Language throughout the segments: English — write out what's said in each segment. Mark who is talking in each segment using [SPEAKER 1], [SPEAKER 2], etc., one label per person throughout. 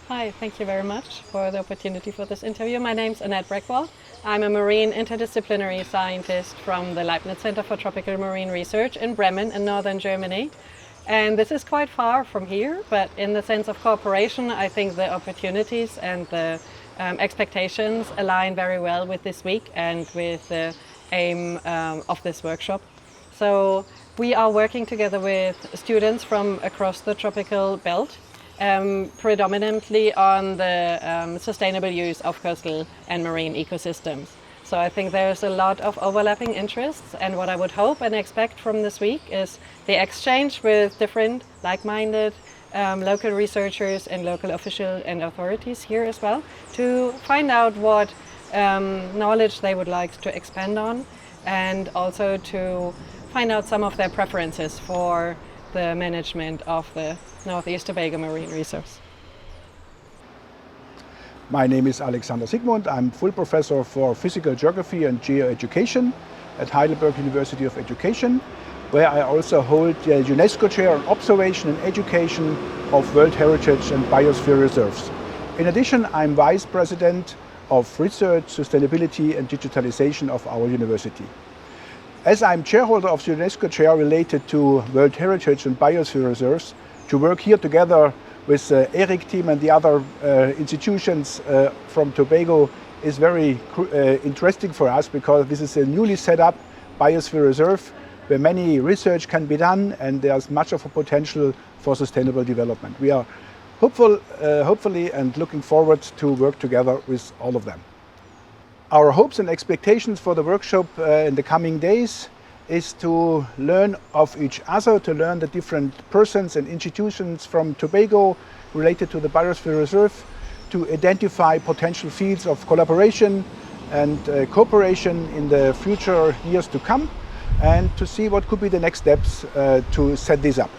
[SPEAKER 1] Hi, thank you very much for the opportunity for this interview. My name is Annette Breckwall. I'm a marine interdisciplinary scientist from the Leibniz Center for Tropical Marine Research in Bremen in northern Germany. And this is quite far from here, but in the sense of cooperation, I think the opportunities and the expectations align very well with this week and with the aim of this workshop. So we are working together with students from across the tropical belt, predominantly on the sustainable use of coastal and marine ecosystems. So I think there's a lot of overlapping interests, and what I would hope and expect from this week is the exchange with different like-minded local researchers and local officials and authorities here as well, to find out what knowledge they would like to expand on, and also to find out some of their preferences for the management of the North-east Tobago marine reserves.
[SPEAKER 2] My name is Alexander Sigmund. I'm full professor for physical geography and geoeducation at Heidelberg University of Education, where I also hold the UNESCO chair on observation and education of World Heritage and Biosphere Reserves. In addition, I'm vice president of research, sustainability and digitalization of our university. As I'm chairholder of the UNESCO chair related to World Heritage and Biosphere Reserves, to work here together with Eric team and the other institutions from Tobago is very interesting for us, because this is a newly set up Biosphere Reserve where many research can be done and there's much of a potential for sustainable development. We are hopefully and looking forward to work together with all of them. Our hopes and expectations for the workshop in the coming days is to learn of each other, to learn the different persons and institutions from Tobago related to the Biosphere Reserve, to identify potential fields of collaboration and cooperation in the future years to come, and to see what could be the next steps to set this up.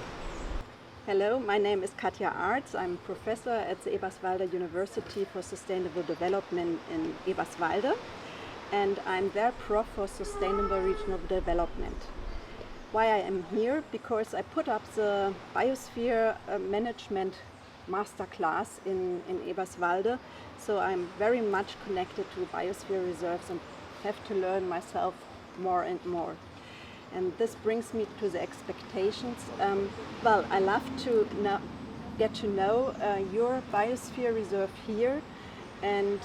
[SPEAKER 3] Hello, my name is Katja Arz. I'm professor at the Eberswalde University for Sustainable Development in Eberswalde, and I'm their prof for Sustainable Regional Development. Why I am here? Because I put up the Biosphere Management Masterclass in Eberswalde, so I'm very much connected to Biosphere Reserves and have to learn myself more and more. And this brings me to the expectations. Well, I love to get to know your Biosphere Reserve here, and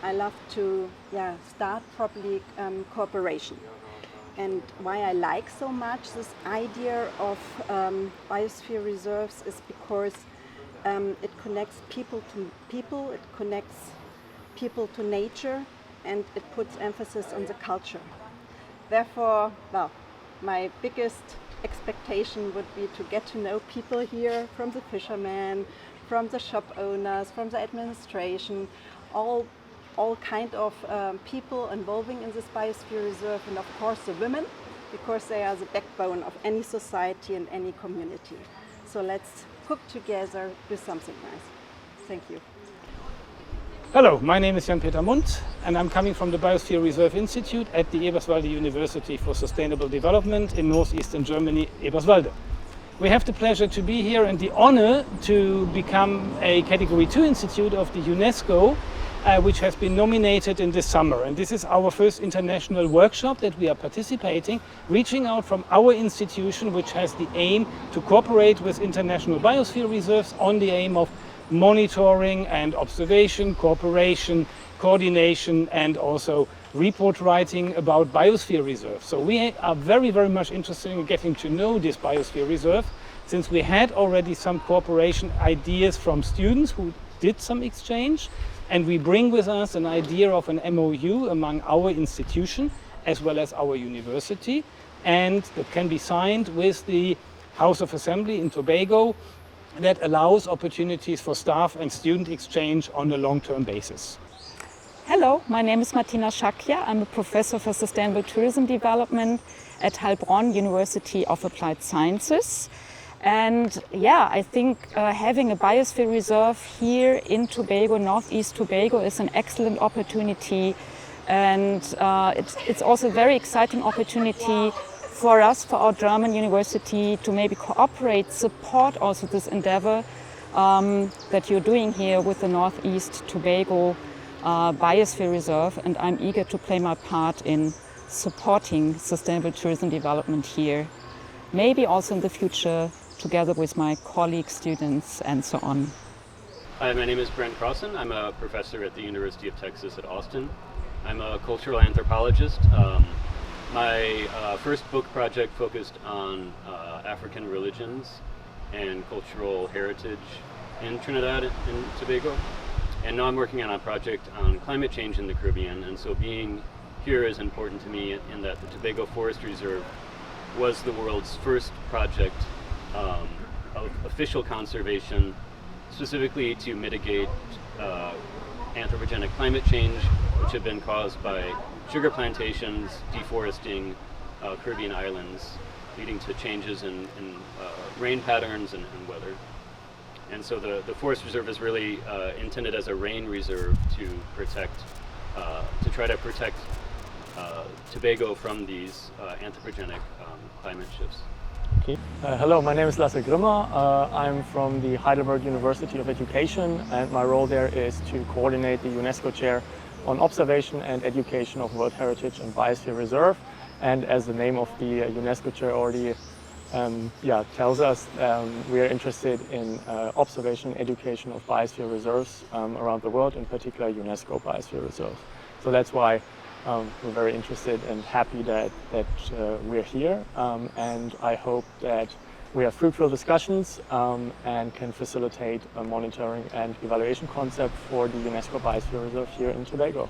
[SPEAKER 3] I love to start properly cooperation. And why I like so much this idea of Biosphere Reserves is because it connects people to people, it connects people to nature, and it puts emphasis on the culture. Therefore, well, my biggest expectation would be to get to know people here, from the fishermen, from the shop owners, from the administration, all kind of people involving in this Biosphere Reserve, and of course the women, because they are the backbone of any society and any community. So let's cook together, do something nice. Thank you.
[SPEAKER 4] Hello, my name is Jan-Peter Mundt, and I'm coming from the Biosphere Reserve Institute at the Eberswalde University for Sustainable Development in northeastern Germany, Eberswalde. We have the pleasure to be here and the honor to become a Category 2 institute of the UNESCO, which has been nominated in this summer. And this is our first international workshop that we are participating, reaching out from our institution, which has the aim to cooperate with international biosphere reserves on the aim of monitoring and observation, cooperation, coordination, and also report writing about biosphere reserves. So we are very, very much interested in getting to know this biosphere reserve, since we had already some cooperation ideas from students who did some exchange, and we bring with us an idea of an MOU among our institution as well as our university, and that can be signed with the House of Assembly in Tobago, that allows opportunities for staff and student exchange on a long-term basis.
[SPEAKER 5] Hello, my name is Martina Schakja. I'm a professor for sustainable tourism development at Heilbronn University of Applied Sciences. And I think having a biosphere reserve here in Tobago, North-east Tobago, is an excellent opportunity. And it's also a very exciting opportunity for us, for our German university, to maybe cooperate, support also this endeavor that you're doing here with the North-east Tobago Biosphere Reserve, and I'm eager to play my part in supporting sustainable tourism development here, maybe also in the future together with my colleagues, students, and so on.
[SPEAKER 6] Hi, my name is Brent Crossan. I'm a professor at the University of Texas at Austin. I'm a cultural anthropologist. My first book project focused on African religions and cultural heritage in Trinidad and Tobago. And now I'm working on a project on climate change in the Caribbean, and so being here is important to me in that the Tobago Forest Reserve was the world's first project of official conservation, specifically to mitigate anthropogenic climate change, which had been caused by sugar plantations deforesting Caribbean islands, leading to changes in rain patterns and weather. And so the Forest Reserve is really intended as a rain reserve to try to protect Tobago from these anthropogenic climate shifts.
[SPEAKER 7] Okay. Hello, my name is Lasse Grimmer. I'm from the Heidelberg University of Education, and my role there is to coordinate the UNESCO Chair on Observation and Education of World Heritage and Biosphere Reserve. And as the name of the UNESCO Chair already tells us, we are interested in observation and education of biosphere reserves around the world, in particular UNESCO Biosphere Reserve. So that's why we're very interested and happy that we're here, and I hope that we have fruitful discussions and can facilitate a monitoring and evaluation concept for the UNESCO Biosphere Reserve here in Tobago.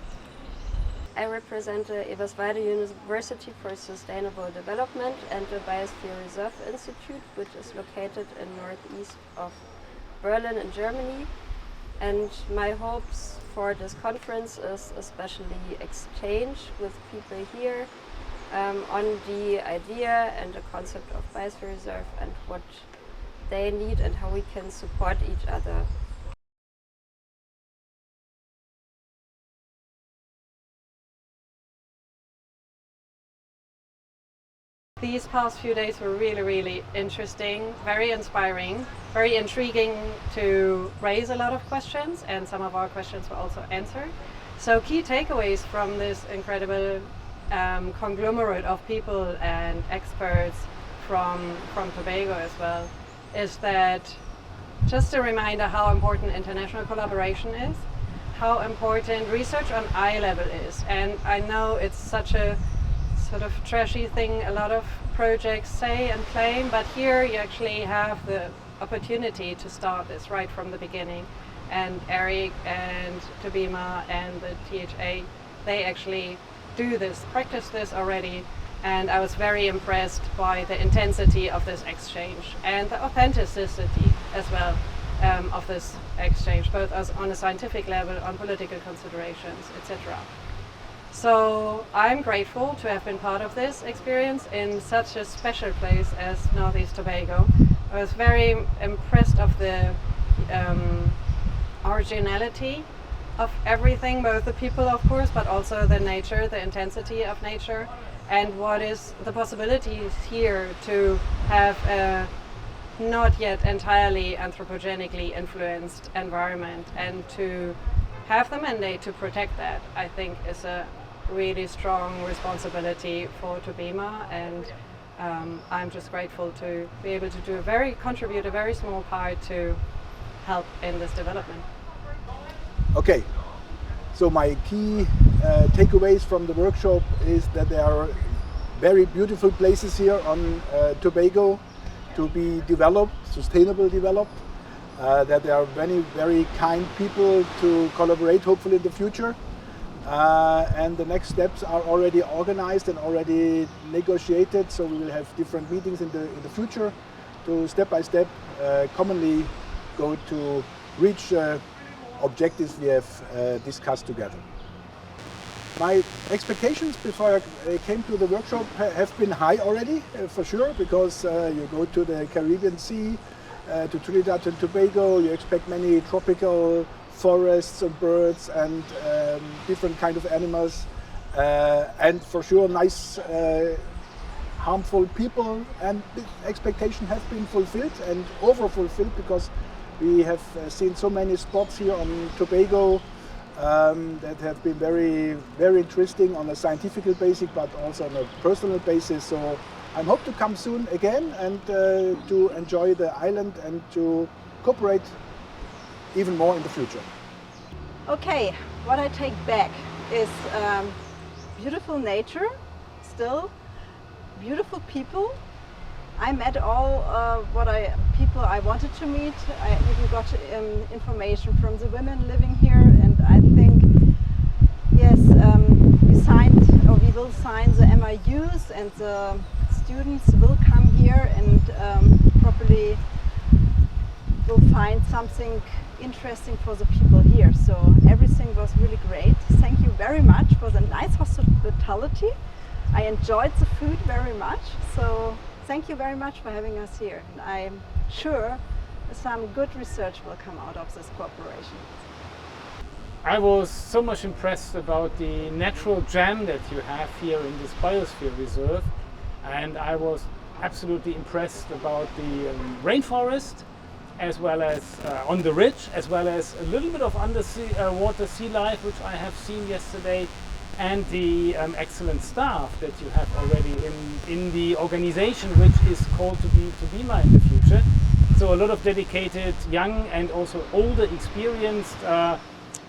[SPEAKER 8] I represent the Eberswalde University for Sustainable Development and the Biosphere Reserve Institute, which is located in northeast of Berlin in Germany. And my hopes for this conference is especially exchange with people here on the idea and the concept of Biosphere Reserve and what they need and how we can support each other.
[SPEAKER 1] These past few days were really, really interesting, very inspiring, very intriguing to raise a lot of questions, and some of our questions were also answered. So key takeaways from this incredible conglomerate of people and experts from Tobago as well is that just a reminder how important international collaboration is, how important research on eye level is. And I know it's such a sort of trashy thing a lot of projects say and claim, but here you actually have the opportunity to start this right from the beginning. And Eric and Tobima and the THA, they actually do this, practice this already, and I was very impressed by the intensity of this exchange and the authenticity as well of this exchange, both as on a scientific level, on political considerations, etc. So I'm grateful to have been part of this experience in such a special place as North-east Tobago. I was very impressed of the originality of everything, both the people of course, but also the nature, the intensity of nature, and what is the possibilities here to have a not yet entirely anthropogenically influenced environment, and to have the mandate to protect that, I think is a really strong responsibility for Tobima, and I'm just grateful to be able to contribute a very small part to help in this development.
[SPEAKER 2] Okay, so my key takeaways from the workshop is that there are very beautiful places here on Tobago to be developed, sustainable developed, that there are many very kind people to collaborate hopefully in the future. And the next steps are already organized and already negotiated, so we will have different meetings in the future to step by step commonly go to reach objectives we have discussed together. My expectations before I came to the workshop have been high already, for sure, because you go to the Caribbean Sea, to Trinidad and Tobago, you expect many tropical forests and birds and different kind of animals, and for sure nice harmful people, and the expectations have been fulfilled and over fulfilled, because We have seen so many spots here on Tobago that have been very interesting on a scientific basis, but also on a personal basis. So I hope to come soon again and to enjoy the island and to cooperate even more in the future.
[SPEAKER 3] Okay, what I take back is beautiful nature, still beautiful people. I met all people I wanted to meet. I even got information from the women living here, and I think yes, we will sign the MOUs, and the students will come here and probably will find something interesting for the people here. So everything was really great. Thank you very much for the nice hospitality. I enjoyed the food very much. So thank you very much for having us here. And I'm sure some good research will come out of this cooperation.
[SPEAKER 4] I was so much impressed about the natural gem that you have here in this Biosphere Reserve, and I was absolutely impressed about the rainforest, as well as on the ridge, as well as a little bit of underwater sea life, which I have seen yesterday, and the excellent staff that you have already in the organization, which is called Tobima in the future. So a lot of dedicated young and also older experienced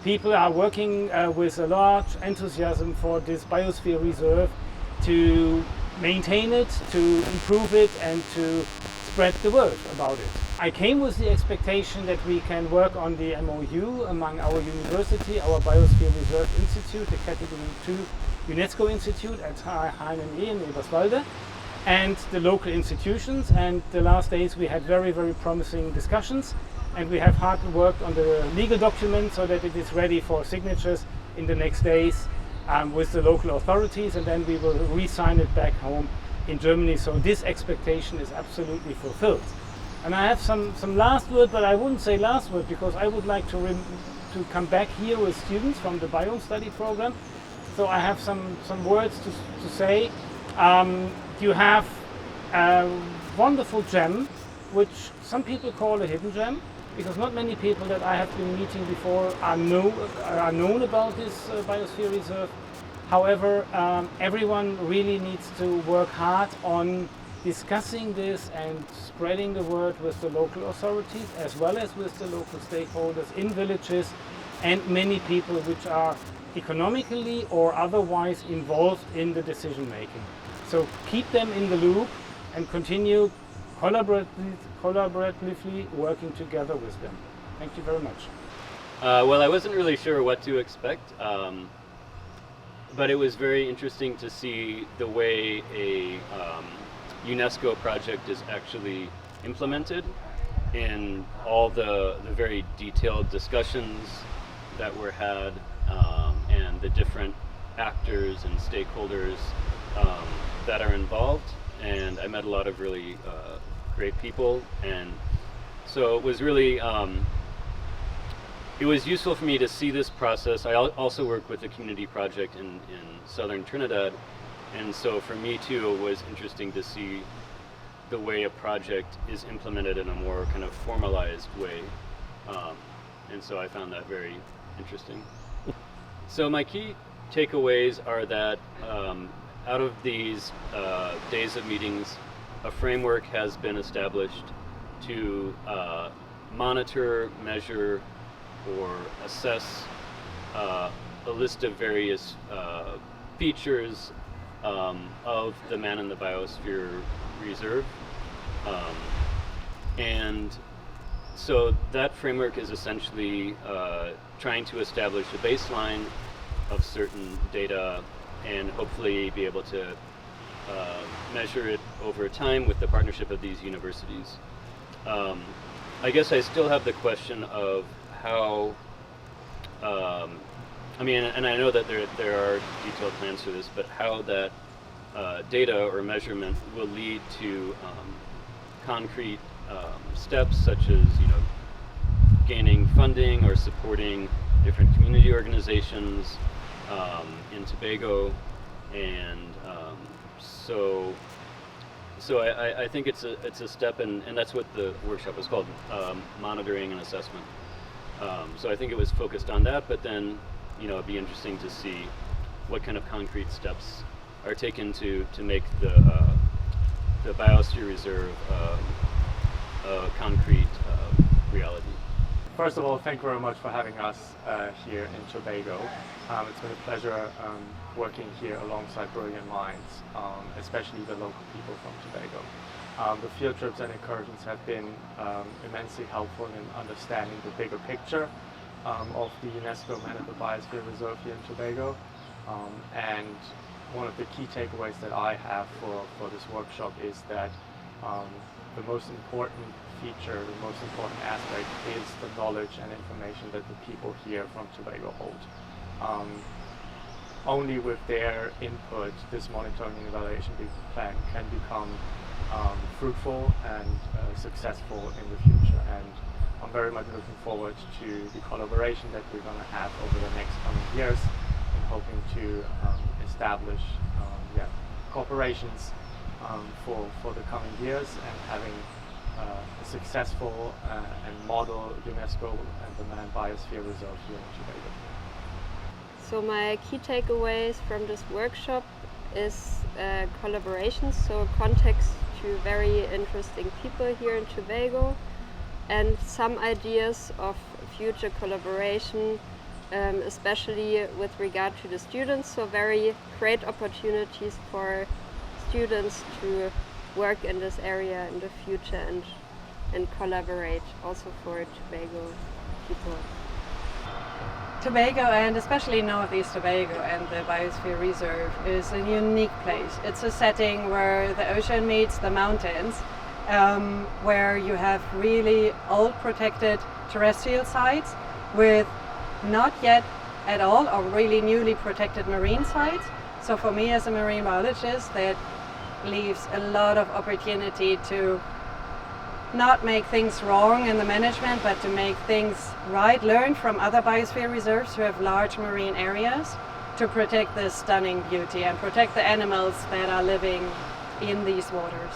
[SPEAKER 4] people are working with a large enthusiasm for this Biosphere Reserve to maintain it, to improve it, and to spread the word about it. I came with the expectation that we can work on the MOU among our university, our Biosphere Reserve Institute, the Category 2 UNESCO Institute at HNE in Eberswalde, and the local institutions. And the last days we had very promising discussions, and we have hard worked on the legal document so that it is ready for signatures in the next days with the local authorities, and then we will re-sign it back home in Germany. So this expectation is absolutely fulfilled. And I have some last word, but I wouldn't say last word, because I would like to come back here with students from the biome study program. So I have some words to say. You have a wonderful gem, which some people call a hidden gem, because not many people that I have been meeting before are known about this Biosphere Reserve. However, everyone really needs to work hard on discussing this and spreading the word with the local authorities, as well as with the local stakeholders in villages and many people which are economically or otherwise involved in the decision making. So keep them in the loop and continue collaboratively working together with them. Thank you very much.
[SPEAKER 6] Well, I wasn't really sure what to expect, but it was very interesting to see the way a UNESCO project is actually implemented in all the very detailed discussions that were had, and the different actors and stakeholders that are involved. And I met a lot of really great people, and so it was really it was useful for me to see this process. I also work with a community project in southern Trinidad, and so for me too it was interesting to see the way a project is implemented in a more kind of formalized way, and so I found that very interesting. So my key takeaways are that out of these days of meetings, a framework has been established to monitor, measure, or assess a list of various features of the Man in the Biosphere Reserve. And so that framework is essentially trying to establish a baseline of certain data and hopefully be able to measure it over time with the partnership of these universities. I guess I still have the question of how, I mean, and I know that there are detailed plans for this, but how that data or measurement will lead to concrete steps, such as, you know, gaining funding or supporting different community organizations in Tobago. And so So I think it's a step, and that's what the workshop was called, monitoring and assessment. So I think it was focused on that, but then, it'd be interesting to see what kind of concrete steps are taken to make the Biosphere Reserve a concrete reality.
[SPEAKER 7] First of all, thank you very much for having us here in Tobago. It's been a pleasure working here alongside brilliant minds, especially the local people from Tobago. The field trips and incursions have been immensely helpful in understanding the bigger picture of the UNESCO Management Biosphere Reserve here in Tobago. And one of the key takeaways that I have for this workshop is that the most important feature, the most important aspect is the knowledge and information that the people here from Tobago hold. Only with their input, this monitoring and evaluation plan can become fruitful and successful in the future. And I'm very much looking forward to the collaboration that we're going to have over the next coming years, and hoping to establish cooperations for the coming years, and having a successful and model UNESCO and the Man Biosphere Reserve here in Tobago.
[SPEAKER 8] So my key takeaways from this workshop is collaboration, so context to very interesting people here in Tobago, and some ideas of future collaboration, especially with regard to the students, so very great opportunities for students to work in this area in the future and collaborate also for Tobago people.
[SPEAKER 1] Tobago, and especially North-east Tobago and the Biosphere Reserve, is a unique place. It's a setting where the ocean meets the mountains, where you have really old protected terrestrial sites with not yet at all or really newly protected marine sites. So for me as a marine biologist, that leaves a lot of opportunity to not make things wrong in the management, but to make things right, learn from other biosphere reserves who have large marine areas to protect this stunning beauty and protect the animals that are living in these waters.